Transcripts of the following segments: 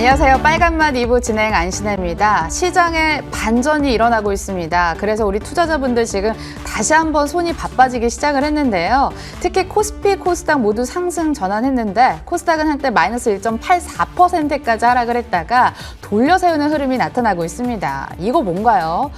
안녕하세요. 빨간맛 2부 진행 안신혜입니다. 시장에 반전이 일어나고 있습니다. 그래서 우리 투자자분들 지금 다시 한번 손이 바빠지기 시작을 했는데요. 특히 코스피, 코스닥 모두 상승 전환했는데 코스닥은 한때 마이너스 1.84%까지 하락을 했다가 돌려 세우는 흐름이 나타나고 있습니다. 이거 뭔가요?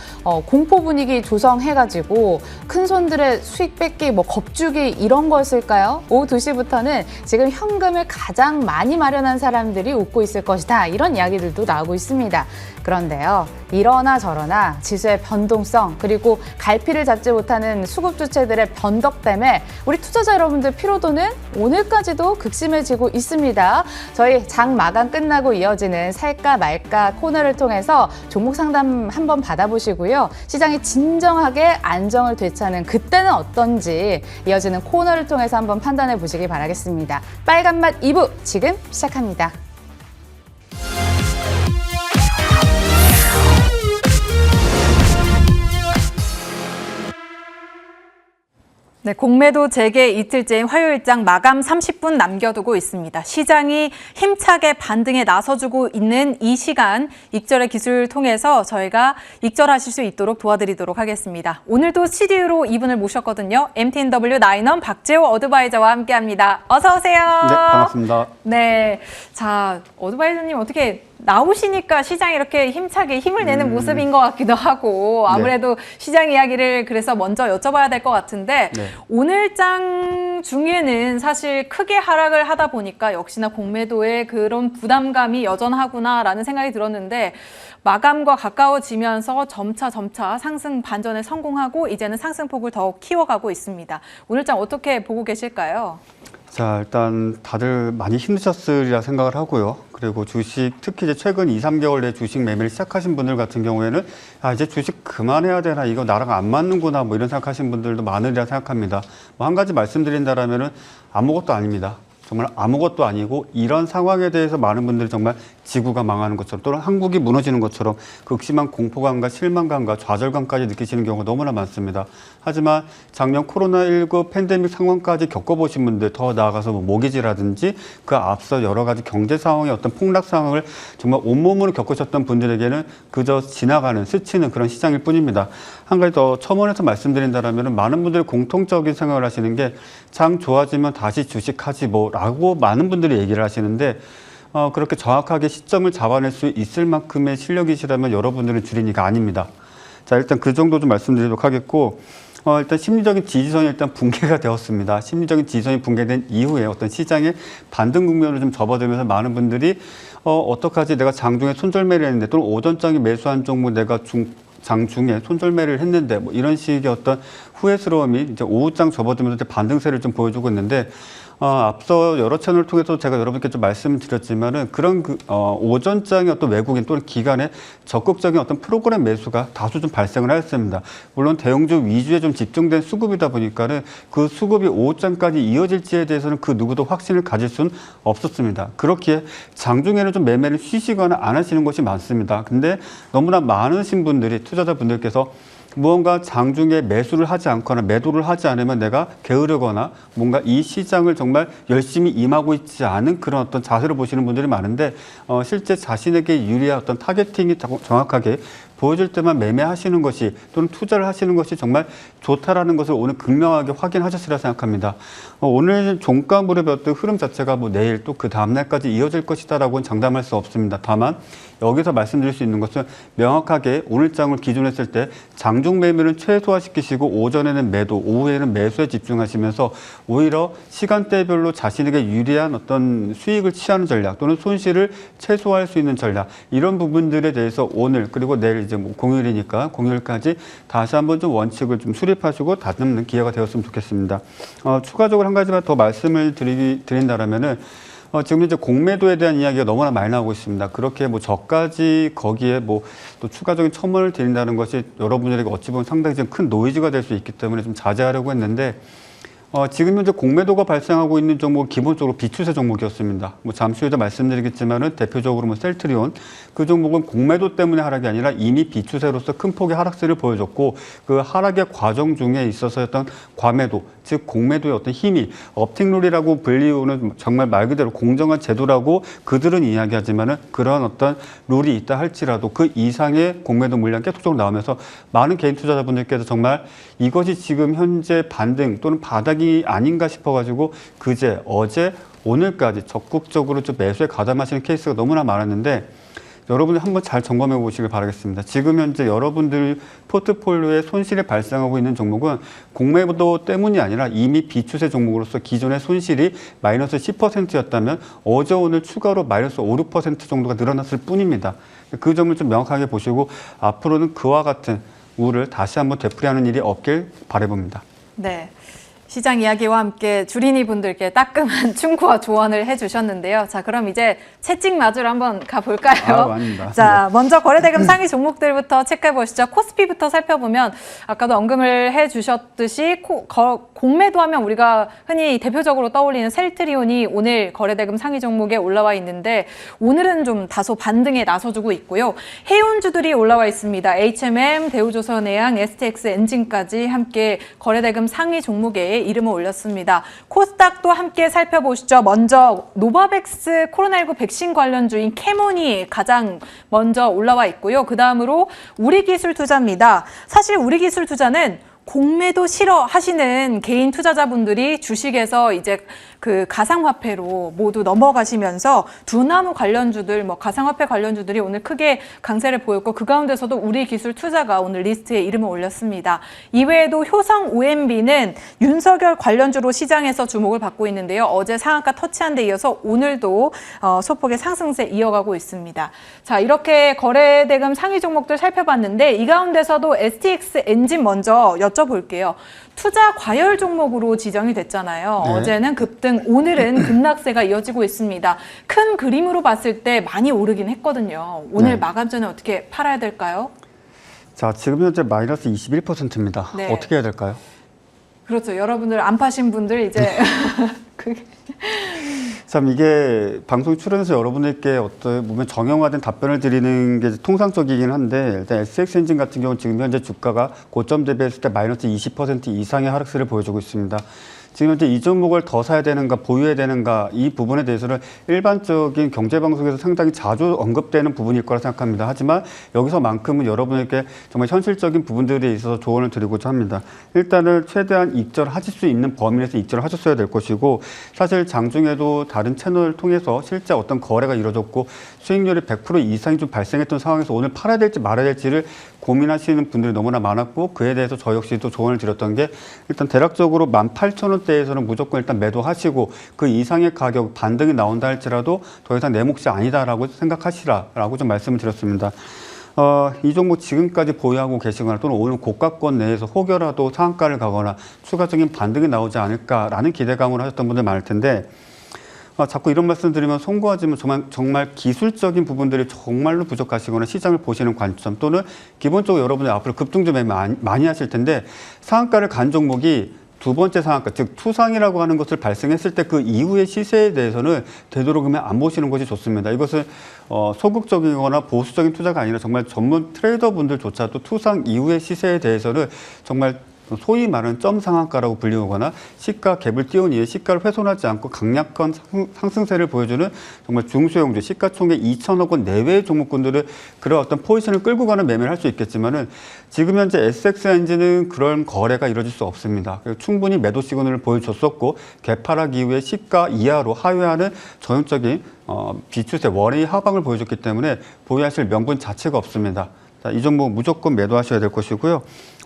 공포 분위기 조성해가지고 큰 손들의 수익 뺏기, 겁주기 이런 거였을까요? 오후 2시부터는 지금 현금을 가장 많이 마련한 사람들이 웃고 있을 것이다. 이런 이야기들도 나오고 있습니다. 그런데요, 이러나 저러나 지수의 변동성 그리고 갈피를 잡지 못하는 수급 주체들의 변덕 때문에 우리 투자자 여러분들 피로도는 오늘까지도 극심해지고 있습니다. 저희 장 마감 끝나고 이어지는 살까 말까 코너를 통해서 종목 상담 한번 받아보시고요. 시장이 진정하게 안정을 되찾는 그때는 어떤지 이어지는 코너를 통해서 한번 판단해 보시기 바라겠습니다. 빨간맛 2부 지금 시작합니다. 네, 공매도 재개 이틀째인 화요일장 마감 30분 남겨두고 있습니다. 시장이 힘차게 반등에 나서주고 있는 이 시간 익절의 기술을 통해서 저희가 익절하실 수 있도록 도와드리도록 하겠습니다. 오늘도 CDU로 이분을 모셨거든요. MTNW 나인원 박재호 어드바이저와 함께합니다. 어서 오세요. 네, 반갑습니다. 네, 자 어드바이저님 어떻게 나오시니까 시장이 이렇게 힘차게 힘을 내는 모습인 것 같기도 하고 아무래도 시장 이야기를 그래서 먼저 여쭤봐야 될 것 같은데 오늘 장 중에는 사실 크게 하락을 하다 보니까 역시나 공매도의 그런 부담감이 여전하구나라는 생각이 들었는데 마감과 가까워지면서 점차 상승 반전에 성공하고 이제는 상승폭을 더욱 키워가고 있습니다. 오늘 장 어떻게 보고 계실까요? 자, 일단 다들 많이 힘드셨으리라 생각을 하고요. 그리고 주식, 특히 이제 최근 2, 3개월 내 주식 매매를 시작하신 분들 같은 경우에는 이제 주식 그만해야 되나, 이거 나랑 안 맞는구나, 이런 생각하신 분들도 많으리라 생각합니다. 한 가지 말씀드린다라면은 아무것도 아닙니다. 정말 아무것도 아니고 이런 상황에 대해서 많은 분들이 정말 지구가 망하는 것처럼 또는 한국이 무너지는 것처럼 극심한 공포감과 실망감과 좌절감까지 느끼시는 경우가 너무나 많습니다. 하지만 작년 코로나19 팬데믹 상황까지 겪어보신 분들, 더 나아가서 모기지라든지 그 앞서 여러 가지 경제 상황의 어떤 폭락 상황을 정말 온몸으로 겪으셨던 분들에게는 그저 지나가는, 스치는 그런 시장일 뿐입니다. 한 가지 더 첨언해서 말씀드린다면 많은 분들이 공통적인 생각을 하시는 게 장 좋아지면 다시 주식하지 라고 많은 분들이 얘기를 하시는데 그렇게 정확하게 시점을 잡아낼 수 있을 만큼의 실력이시라면 여러분들은 주린이가 아닙니다. 자, 일단 그 정도 좀 말씀드리도록 하겠고 일단 심리적인 지지선이 일단 붕괴가 되었습니다. 심리적인 지지선이 붕괴된 이후에 어떤 시장의 반등 국면을 좀 접어들면서 많은 분들이 어떡하지, 내가 장중에 손절매를 했는데 또는 오전장에 매수한 종목 내가 장중에 손절매를 했는데 이런 식의 어떤 후회스러움이 이제 오후장 접어들면서 반등세를 좀 보여주고 있는데 앞서 여러 채널을 통해서 제가 여러분께 좀 말씀드렸지만은 그런 오전장의 어떤 외국인 또는 기관의 적극적인 어떤 프로그램 매수가 다수 좀 발생을 하였습니다. 물론 대형주 위주에 좀 집중된 수급이다 보니까는 그 수급이 오후장까지 이어질지에 대해서는 그 누구도 확신을 가질 수는 없었습니다. 그렇기에 장중에는 좀 매매를 쉬시거나 안 하시는 것이 많습니다. 근데 너무나 많으신 분들이, 투자자분들께서 무언가 장중에 매수를 하지 않거나 매도를 하지 않으면 내가 게으르거나 뭔가 이 시장을 정말 열심히 임하고 있지 않은 그런 어떤 자세를 보시는 분들이 많은데 실제 자신에게 유리한 어떤 타겟팅이 정확하게 보여줄 때만 매매하시는 것이 또는 투자를 하시는 것이 정말 좋다라는 것을 오늘 극명하게 확인하셨으리라 생각합니다. 오늘 종가 무렵의 어떤 흐름 자체가 내일 또 그 다음날까지 이어질 것이다라고는 장담할 수 없습니다. 다만 여기서 말씀드릴 수 있는 것은 명확하게 오늘 장을 기준으로 했을 때 장중 매매는 최소화시키시고 오전에는 매도, 오후에는 매수에 집중하시면서 오히려 시간대별로 자신에게 유리한 어떤 수익을 취하는 전략 또는 손실을 최소화할 수 있는 전략, 이런 부분들에 대해서 오늘 그리고 내일 이제 공휴일이니까 공휴일까지 다시 한번 좀 원칙을 좀 수립하시고 다듬는 기회가 되었으면 좋겠습니다. 추가적으로 한 가지만 더 말씀을 드린다라면은 지금 이제 공매도에 대한 이야기가 너무나 많이 나오고 있습니다. 그렇게 저까지 거기에 또 추가적인 첨언을 드린다는 것이 여러분들에게 어찌 보면 상당히 좀 큰 노이즈가 될 수 있기 때문에 좀 자제하려고 했는데 지금 현재 공매도가 발생하고 있는 종목은 기본적으로 비추세 종목이었습니다. 뭐 잠시 후에도 말씀드리겠지만은 대표적으로 뭐 셀트리온 그 종목은 공매도 때문에 하락이 아니라 이미 비추세로서 큰 폭의 하락세를 보여줬고 그 하락의 과정 중에 있어서였던 과매도 즉 공매도의 어떤 힘이 업틱룰이라고 불리우는 정말 말 그대로 공정한 제도라고 그들은 이야기하지만은 그런 어떤 룰이 있다 할지라도 그 이상의 공매도 물량 계속적으로 나오면서 많은 개인 투자자분들께서 정말 이것이 지금 현재 반등 또는 바닥이 아닌가 싶어가지고 그제 어제 오늘까지 적극적으로 좀 매수에 가담하시는 케이스가 너무나 많았는데 여러분들 한번 잘 점검해 보시길 바라겠습니다. 지금 현재 여러분들 포트폴리오에 손실이 발생하고 있는 종목은 공매도 때문이 아니라 이미 비추세 종목으로서 기존의 손실이 마이너스 10%였다면 어제 오늘 추가로 마이너스 5, 6% 정도가 늘어났을 뿐입니다. 그 점을 좀 명확하게 보시고 앞으로는 그와 같은 우를 다시 한번 되풀이하는 일이 없길 바라봅니다. 네. 시장 이야기와 함께 주린이 분들께 따끔한 충고와 조언을 해주셨는데요. 자, 그럼 이제 채찍 맞으러 한번 가볼까요? 아닙니다. 자, 먼저 거래대금 상위 종목들부터 체크해 보시죠. 코스피부터 살펴보면 아까도 언급을 해주셨듯이 공매도하면 우리가 흔히 대표적으로 떠올리는 셀트리온이 오늘 거래대금 상위 종목에 올라와 있는데 오늘은 좀 다소 반등에 나서주고 있고요. 해운주들이 올라와 있습니다. HMM, 대우조선해양, STX 엔진까지 함께 거래대금 상위 종목에 이름을 올렸습니다. 코스닥도 함께 살펴보시죠. 먼저 노바백스 코로나19 백신 관련주인 캐몬이 가장 먼저 올라와 있고요. 그 다음으로 우리기술투자입니다. 사실 우리기술투자는 공매도 싫어하시는 개인 투자자분들이 주식에서 이제 그 가상화폐로 모두 넘어가시면서 두나무 관련주들, 뭐 가상화폐 관련주들이 오늘 크게 강세를 보였고 그 가운데서도 우리기술투자가 오늘 리스트에 이름을 올렸습니다. 이외에도 효성 OMB는 윤석열 관련주로 시장에서 주목을 받고 있는데요. 어제 상한가 터치한 데 이어서 오늘도 소폭의 상승세 이어가고 있습니다. 자, 이렇게 거래대금 상위 종목들 살펴봤는데 이 가운데서도 STX 엔진 먼저 여쭤볼게요. 투자 과열 종목으로 지정이 됐잖아요. 네. 어제는 급등, 오늘은 급락세가 이어지고 있습니다. 큰 그림으로 봤을 때 많이 오르긴 했거든요. 오늘 네. 마감 전에 어떻게 팔아야 될까요? 자, 지금 현재 마이너스 21%입니다. 네. 어떻게 해야 될까요? 그렇죠. 여러분들 안 파신 분들 이제 참 이게 방송 출연해서 여러분들께 어떤 보면 정형화된 답변을 드리는 게 통상적이긴 한데 일단 SX 엔진 같은 경우는 지금 현재 주가가 고점 대비했을 때 마이너스 20% 이상의 하락세를 보여주고 있습니다. 지금 현재 이 종목을 더 사야 되는가 보유해야 되는가 이 부분에 대해서는 일반적인 경제방송에서 상당히 자주 언급되는 부분일 거라 생각합니다. 하지만 여기서만큼은 여러분에게 정말 현실적인 부분들에 있어서 조언을 드리고자 합니다. 일단은 최대한 입절하실 수 있는 범위 내에서 입절을 하셨어야 될 것이고 사실 장중에도 다른 채널을 통해서 실제 어떤 거래가 이루어졌고 수익률이 100% 이상이 좀 발생했던 상황에서 오늘 팔아야 될지 말아야 될지를 고민하시는 분들이 너무나 많았고 그에 대해서 저 역시도 조언을 드렸던 게 일단 대략적으로 18,000원대에서는 무조건 일단 매도하시고 그 이상의 가격 반등이 나온다 할지라도 더 이상 내 몫이 아니다라고 생각하시라라고 좀 말씀을 드렸습니다. 이 종목 지금까지 보유하고 계시거나 또는 오늘 고가권 내에서 혹여라도 상한가를 가거나 추가적인 반등이 나오지 않을까라는 기대감을 하셨던 분들 많을 텐데 자꾸 이런 말씀 드리면 송구하지만 정말 기술적인 부분들이 정말로 부족하시거나 시장을 보시는 관점 또는 기본적으로 여러분들 앞으로 급등주 매매 많이 하실 텐데 상한가를 간 종목이 두 번째 상한가, 즉 투상이라고 하는 것을 발생했을 때 그 이후의 시세에 대해서는 되도록이면 안 보시는 것이 좋습니다. 이것은 소극적이거나 보수적인 투자가 아니라 정말 전문 트레이더분들조차도 투상 이후의 시세에 대해서는 정말 소위 말하는 점 상한가라고 불리우거나 시가 갭을 띄운 이후에 시가를 훼손하지 않고 강력한 상승세를 보여주는 정말 중소형주 시가총액 2천억 원 내외의 종목군들은 그런 어떤 포지션을 끌고 가는 매매를 할 수 있겠지만은 지금 현재 SX 엔진은 그런 거래가 이루어질 수 없습니다. 충분히 매도 시그널을 보여줬었고 개파락 이후에 시가 이하로 하회하는 전형적인 비추세 원의 하방을 보여줬기 때문에 보유하실 명분 자체가 없습니다. 자, 이 종목 무조건 매도하셔야 될 것이고요.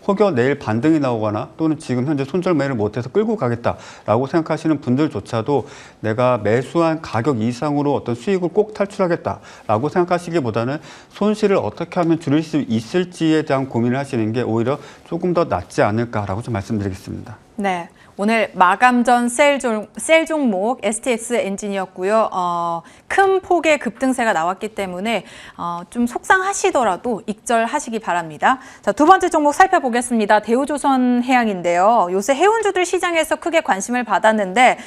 혹여 내일 반등이 나오거나 또는 지금 현재 손절 매매를 못해서 끌고 가겠다라고 생각하시는 분들조차도 내가 매수한 가격 이상으로 어떤 수익을 꼭 탈출하겠다라고 생각하시기보다는 손실을 어떻게 하면 줄일 수 있을지에 대한 고민을 하시는 게 오히려 조금 더 낫지 않을까라고 좀 말씀드리겠습니다. 네. 오늘 마감전 셀 종목 STX 엔진이었고요. 큰 폭의 급등세가 나왔기 때문에 좀 속상하시더라도 익절하시기 바랍니다. 자, 두 번째 종목 살펴보겠습니다. 대우조선해양인데요. 요새 해운주들 시장에서 크게 관심을 받았는데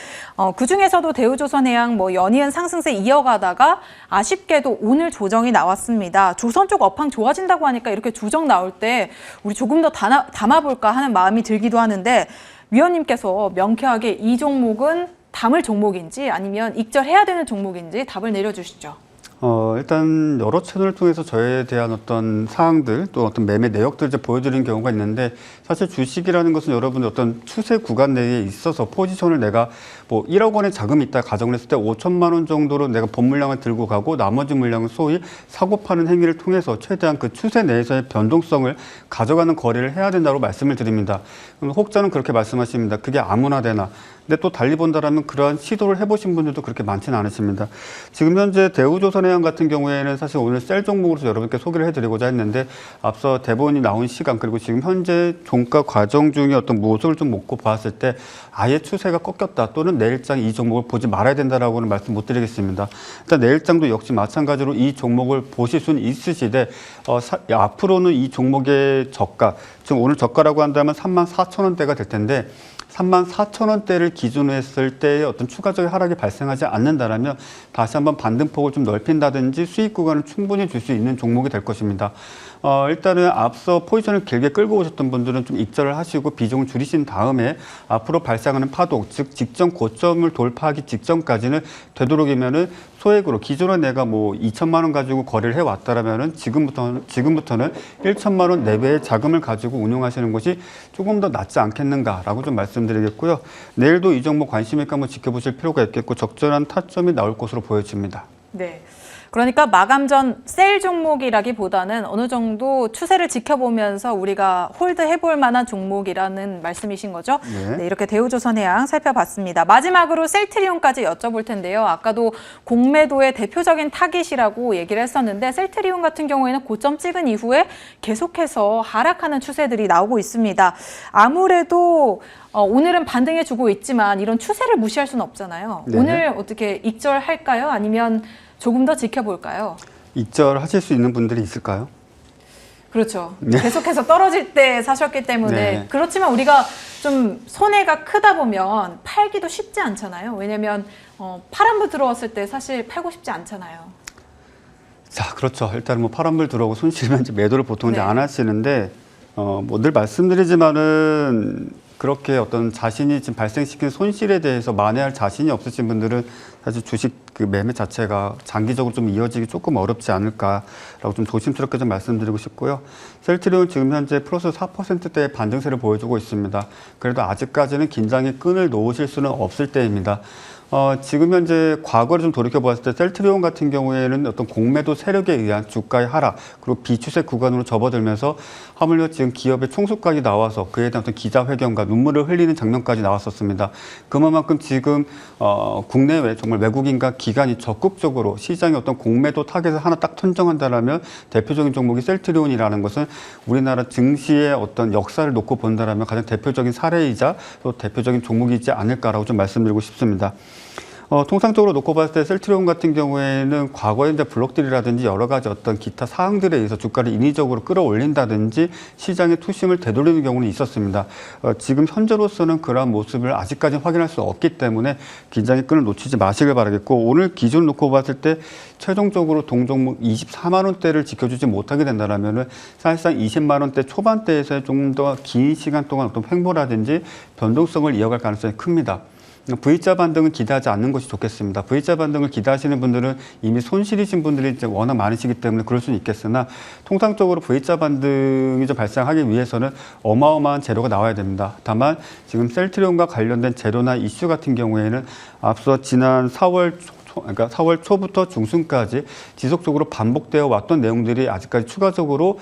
그중에서도 대우조선해양 연이은 상승세 이어가다가 아쉽게도 오늘 조정이 나왔습니다. 조선 쪽 업황 좋아진다고 하니까 이렇게 조정 나올 때 우리 조금 더 담아볼까 하는 마음이 들기도 하는데 위원님께서 명쾌하게 이 종목은 담을 종목인지 아니면 익절해야 되는 종목인지 답을 내려주시죠. 일단 여러 채널을 통해서 저에 대한 어떤 사항들 또 어떤 매매 내역들을 이제 보여드리는 경우가 있는데 사실 주식이라는 것은 여러분의 어떤 추세 구간 내에 있어서 포지션을 내가 1억 원의 자금이 있다 가정을 했을 때 5천만 원 정도로 내가 본 물량을 들고 가고 나머지 물량은 소위 사고 파는 행위를 통해서 최대한 그 추세 내에서의 변동성을 가져가는 거래를 해야 된다고 말씀을 드립니다. 혹자는 그렇게 말씀하십니다. 그게 아무나 되나. 근데 또 달리 본다라면 그러한 시도를 해보신 분들도 그렇게 많지는 않으십니다. 지금 현재 대우조선해양 같은 경우에는 사실 오늘 셀 종목으로서 여러분께 소개를 해드리고자 했는데 앞서 대본이 나온 시간 그리고 지금 현재 종가 과정 중에 어떤 모습을 좀 놓고 봤을 때 아예 추세가 꺾였다 또는 내일장 이 종목을 보지 말아야 된다라고는 말씀 못 드리겠습니다. 일단 내일장도 역시 마찬가지로 이 종목을 보실 수는 있으시되 앞으로는 이 종목의 저가 지금 오늘 저가라고 한다면 34,000원대가 될 텐데 34,000원대를 기준으로 했을 때의 어떤 추가적인 하락이 발생하지 않는다라면 다시 한번 반등폭을 좀 넓힌다든지 수익 구간을 충분히 줄 수 있는 종목이 될 것입니다. 일단은 앞서 포지션을 길게 끌고 오셨던 분들은 좀 익절을 하시고 비중을 줄이신 다음에 앞으로 발생하는 파동, 즉 직전 고점을 돌파하기 직전까지는 되도록이면은 소액으로 기존에 내가 2천만 원 가지고 거래를 해왔다라면은 지금부터는 1천만 원 내외의 자금을 가지고 운용하시는 것이 조금 더 낫지 않겠는가라고 좀 말씀드리겠고요. 내일도 이 종목 관심 있게 한번 지켜보실 필요가 있겠고 적절한 타점이 나올 것으로 보여집니다. 네. 그러니까 마감 전 셀 종목이라기보다는 어느 정도 추세를 지켜보면서 우리가 홀드 해볼 만한 종목이라는 말씀이신 거죠? 네, 이렇게 대우조선해양 살펴봤습니다. 마지막으로 셀트리온까지 여쭤볼 텐데요. 아까도 공매도의 대표적인 타깃이라고 얘기를 했었는데 셀트리온 같은 경우에는 고점 찍은 이후에 계속해서 하락하는 추세들이 나오고 있습니다. 아무래도 오늘은 반등해주고 있지만 이런 추세를 무시할 수는 없잖아요. 네. 오늘 어떻게 익절할까요? 아니면 조금 더 지켜볼까요? 익절하실 수 있는 분들이 있을까요? 그렇죠. 계속해서 떨어질 때 사셨기 때문에 네. 그렇지만 우리가 좀 손해가 크다 보면 팔기도 쉽지 않잖아요. 왜냐하면 파란불 들어왔을 때 사실 팔고 싶지 않잖아요. 자, 그렇죠. 일단 파란불 들어오고 손실면 이제 매도를 보통 이제 안 하시는데 늘 말씀드리지만은 그렇게 어떤 자신이 지금 발생시킨 손실에 대해서 만회할 자신이 없으신 분들은 사실 주식 그 매매 자체가 장기적으로 좀 이어지기 조금 어렵지 않을까라고 좀 조심스럽게 좀 말씀드리고 싶고요. 셀트리온 지금 현재 플러스 4%대의 반등세를 보여주고 있습니다. 그래도 아직까지는 긴장의 끈을 놓으실 수는 없을 때입니다. 지금 현재 과거를 좀 돌이켜 보았을 때 셀트리온 같은 경우에는 어떤 공매도 세력에 의한 주가의 하락 그리고 비추세 구간으로 접어들면서 하물며 지금 기업의 총수까지 나와서 그에 대한 어떤 기자회견과 눈물을 흘리는 장면까지 나왔었습니다. 그만큼 지금 국내외 정말 외국인과 기관이 적극적으로 시장의 어떤 공매도 타겟을 하나 딱 선정한다라면 대표적인 종목이 셀트리온이라는 것은 우리나라 증시의 어떤 역사를 놓고 본다라면 가장 대표적인 사례이자 또 대표적인 종목이지 않을까라고 좀 말씀드리고 싶습니다. 통상적으로 놓고 봤을 때 셀트리온 같은 경우에는 과거에 이제 블록들이라든지 여러 가지 어떤 기타 사항들에 의해서 주가를 인위적으로 끌어올린다든지 시장의 투심을 되돌리는 경우는 있었습니다. 지금 현재로서는 그러한 모습을 아직까지는 확인할 수 없기 때문에 긴장의 끈을 놓치지 마시길 바라겠고 오늘 기준 놓고 봤을 때 최종적으로 동종목 24만 원대를 지켜주지 못하게 된다면은 사실상 20만 원대 초반대에서 좀 더 긴 시간 동안 어떤 횡보라든지 변동성을 이어갈 가능성이 큽니다. V자 반등은 기대하지 않는 것이 좋겠습니다. V자 반등을 기대하시는 분들은 이미 손실이신 분들이 이제 워낙 많으시기 때문에 그럴 수는 있겠으나 통상적으로 V자 반등이 좀 발생하기 위해서는 어마어마한 재료가 나와야 됩니다. 다만 지금 셀트리온과 관련된 재료나 이슈 같은 경우에는 앞서 지난 4월 초부터 중순까지 지속적으로 반복되어 왔던 내용들이 아직까지 추가적으로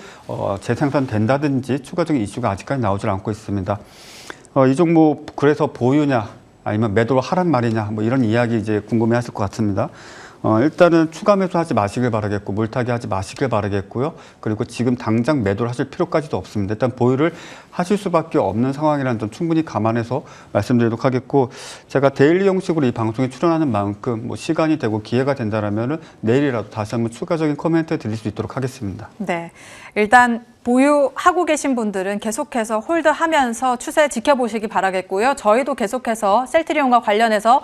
재생산된다든지 추가적인 이슈가 아직까지 나오질 않고 있습니다. 이 종목 그래서 보유냐 아니면 매도로 하란 말이냐 이런 이야기 이제 궁금해하실 것 같습니다. 일단은 추가 매수하지 마시길 바라겠고 물타기 하지 마시길 바라겠고요. 그리고 지금 당장 매도를 하실 필요까지도 없습니다. 일단 보유를 하실 수밖에 없는 상황이라는 점 충분히 감안해서 말씀드리도록 하겠고, 제가 데일리 형식으로 이 방송에 출연하는 만큼 뭐 시간이 되고 기회가 된다라면은 내일이라도 다시 한번 추가적인 코멘트 드릴 수 있도록 하겠습니다. 네, 일단 보유하고 계신 분들은 계속해서 홀드하면서 추세 지켜보시기 바라겠고요. 저희도 계속해서 셀트리온과 관련해서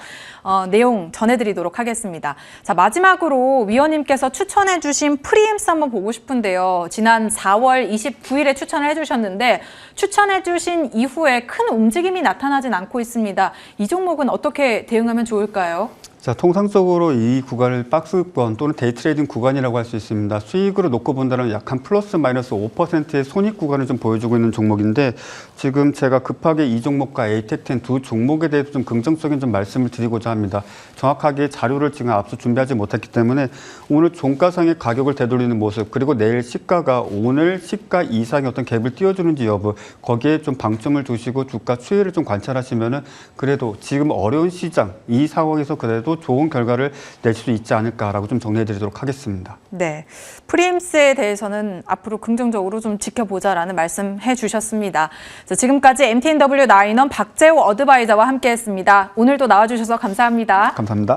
내용 전해드리도록 하겠습니다. 자, 마지막으로 위원님께서 추천해주신 프리임스 한번 보고 싶은데요. 지난 4월 29일에 추천을 해주셨는데 추천해주신 이후에 큰 움직임이 나타나진 않고 있습니다. 이 종목은 어떻게 대응하면 좋을까요? 자, 통상적으로 이 구간을 박스권 또는 데이 트레이딩 구간이라고 할 수 있습니다. 수익으로 놓고 본다면 약 한 플러스 마이너스 5%의 손익 구간을 좀 보여주고 있는 종목인데, 지금 제가 급하게 이 종목과 에이텍10 두 종목에 대해서 좀 긍정적인 좀 말씀을 드리고자 합니다. 정확하게 자료를 지금 앞서 준비하지 못했기 때문에 오늘 종가상의 가격을 되돌리는 모습, 그리고 내일 시가가 오늘 시가 이상의 어떤 갭을 띄워주는지 여부, 거기에 좀 방점을 두시고 주가 추이를 좀 관찰하시면은 그래도 지금 어려운 시장 이 상황에서 그래도 좋은 결과를 낼 수 있지 않을까라고 좀 정리해드리도록 하겠습니다. 네, 프리임스에 대해서는 앞으로 긍정적으로 좀 지켜보자라는 말씀해 주셨습니다. 자, 지금까지 MTNW 나인원 박재호 어드바이저와 함께했습니다. 오늘도 나와주셔서 감사합니다. 감사합니다.